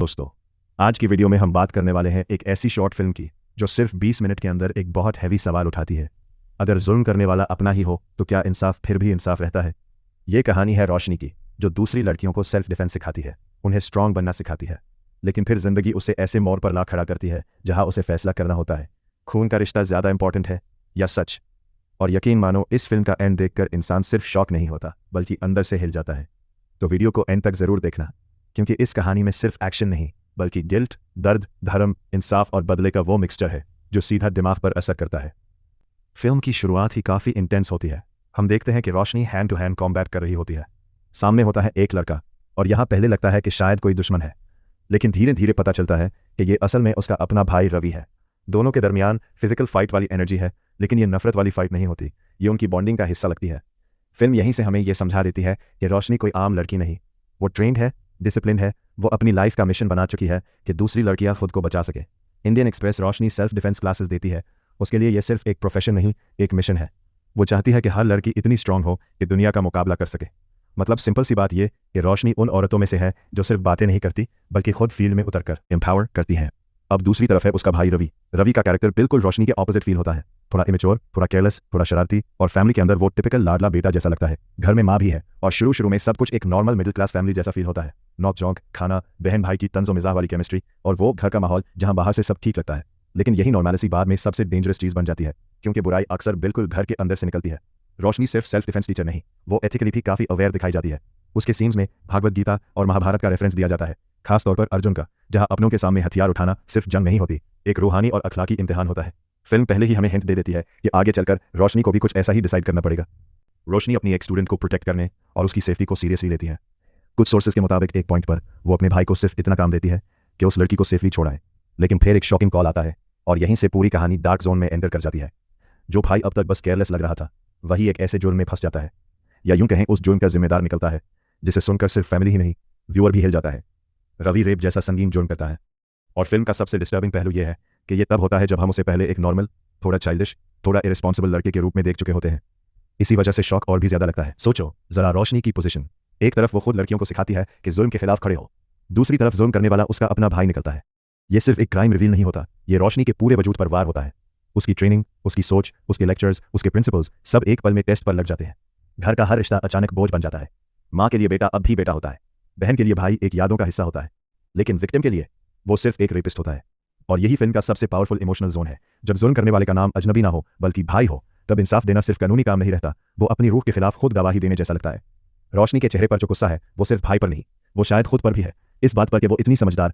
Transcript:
दोस्तों, आज की वीडियो में हम बात करने वाले हैं एक ऐसी शॉर्ट फिल्म की जो सिर्फ 20 मिनट के अंदर एक बहुत हैवी सवाल उठाती है। अगर जुल्म करने वाला अपना ही हो तो क्या इंसाफ फिर भी इंसाफ रहता है? ये कहानी है रोशनी की, जो दूसरी लड़कियों को सेल्फ डिफेंस सिखाती है, उन्हें स्ट्रांग बनना सिखाती है, लेकिन फिर जिंदगी उसे ऐसे मोड़ पर ला खड़ा करती है जहां उसे फैसला करना होता है, खून का रिश्ता ज़्यादा इंपॉर्टेंट है या सच। और यकीन मानो, इस फिल्म का एंड देखकर इंसान सिर्फ शॉक नहीं होता बल्कि अंदर से हिल जाता है। तो वीडियो को एंड तक ज़रूर देखना, क्योंकि इस कहानी में सिर्फ एक्शन नहीं बल्कि गिल्ट, दर्द, धर्म, इंसाफ और बदले का वो मिक्सचर है जो सीधा दिमाग पर असर करता है। फिल्म की शुरुआत ही काफ़ी इंटेंस होती है। हम देखते हैं कि रोशनी हैंड टू हैंड कॉम्बैट कर रही होती है। सामने होता है एक लड़का, और यहाँ पहले लगता है कि शायद कोई दुश्मन है, लेकिन धीरे धीरे पता चलता है कि ये असल में उसका अपना भाई रवि है। दोनों के दरमियान फिजिकल फाइट वाली एनर्जी है, लेकिन ये नफरत वाली फाइट नहीं होती, ये उनकी बॉन्डिंग का हिस्सा लगती है। फिल्म यहीं से हमें यह समझा देती है कि रोशनी कोई आम लड़की नहीं, वो ट्रेंड है, डिसिप्लिन है, वो अपनी लाइफ का मिशन बना चुकी है कि दूसरी लड़कियां खुद को बचा सके। इंडियन एक्सप्रेस रोशनी सेल्फ डिफेंस क्लासेस देती है। उसके लिए यह सिर्फ एक प्रोफेशन नहीं, एक मिशन है। वो चाहती है कि हर लड़की इतनी स्ट्रांग हो कि दुनिया का मुकाबला कर सके। मतलब सिंपल सी बात यह कि रोशनी उन औरतों में से है जो सिर्फ बातें नहीं करती बल्कि खुद फील्ड में उतरकर एम्पावर करती हैं। अब दूसरी तरफ है उसका भाई रवि। रवि का कैरेक्टर बिल्कुल रोशनी के ऑपोजिट फील होता है। थोड़ा इमेच्योर, थोड़ा केयरलेस, थोड़ा शरारती, और फैमिली के अंदर वो टिपिकल लाडला बेटा जैसा लगता है। घर में माँ भी है, और शुरू में सब कुछ एक नॉर्मल मिडिल क्लास फैमिली जैसा फील होता है। नोक झोंक, खाना, बहन भाई की तंज़ो मिज़ाह वाली केमिस्ट्री, और वो घर का माहौल जहाँ बाहर से सब ठीक लगता है। लेकिन यही नॉर्मलिटी बाद में सबसे डेंजरस चीज़ बन जाती है, क्योंकि बुराई अक्सर बिल्कुल घर के अंदर से निकलती है। रोशनी सिर्फ सेल्फ डिफेंस टीचर नहीं, वो एथिकली भी काफ़ी अवेयर दिखाई जाती है। उसके सीन्स में भागवत गीता और महाभारत का रेफरेंस दिया जाता है, खासतौर पर अर्जुन का, जहां अपनों के सामने हथियार उठाना सिर्फ जंग नहीं होती, एक रूहानी और अखलाकी इम्तिहान होता है। फिल्म पहले ही हमें हिंट दे देती है कि आगे चलकर रोशनी को भी कुछ ऐसा ही डिसाइड करना पड़ेगा। रोशनी अपनी एक स्टूडेंट को प्रोटेक्ट करने और उसकी सेफ्टी को सीरियसली लेती है। कुछ सोर्सेज के मुताबिक एक पॉइंट पर वो अपने भाई को सिर्फ इतना काम देती है कि उस लड़की को सेफली छोड़ाए। लेकिन फिर एक शॉकिंग कॉल आता है, और यहीं से पूरी कहानी डार्क जोन में एंटर कर जाती है। जो भाई अब तक बस केयरलेस लग रहा था, वही एक ऐसे जुर्म में फंस जाता है, या यूं कहें उस जुर्म का जिम्मेदार निकलता है, जिसे सुनकर सिर्फ फैमिली ही नहीं, व्यूअर भी हिल जाता है। रवि रेप जैसा संगीन जुर्म करता है, और फिल्म का सबसे डिस्टर्बिंग पहलू यह है कि यह तब होता है जब हम उसे पहले एक नॉर्मल, थोड़ा चाइल्डिश, थोड़ा इरेस्पॉन्सिबल लड़के के रूप में देख चुके होते हैं। इसी वजह से शॉक और भी ज्यादा लगता है। सोचो जरा रोशनी की पोजीशन। एक तरफ वो खुद लड़कियों को सिखाती है कि जुर्म के खिलाफ खड़े हो, दूसरी तरफ जुर्म करने वाला उसका अपना भाई निकलता है। यह सिर्फ एक क्राइम रिवील नहीं होता, यह रोशनी के पूरे वजूद पर वार होता है। उसकी ट्रेनिंग, उसकी सोच, उसके लेक्चर्स, उसके प्रिंसिपल्स, सब एक पल में टेस्ट पर लग जाते हैं। घर का हर रिश्ता अचानक बोझ बन जाता है। माँ के लिए बेटा अब भी बेटा होता है, बहन के लिए भाई एक यादों का हिस्सा होता है, लेकिन विक्टिम के लिए वो सिर्फ एक रेपिस्ट होता है। और यही फिल्म का सबसे पावरफुल इमोशनल जोन है। जब जुल्म करने वाले का नाम अजनबी ना हो बल्कि भाई हो, तब इंसाफ देना सिर्फ कानूनी काम नहीं रहता, वो अपनी रूह के खिलाफ खुद गवाही देने जैसा लगता है। रोशनी के चेहरे पर जो गुस्सा है वो सिर्फ भाई पर नहीं, वो शायद खुद पर भी है, इस बात पर कि वो इतनी समझदार,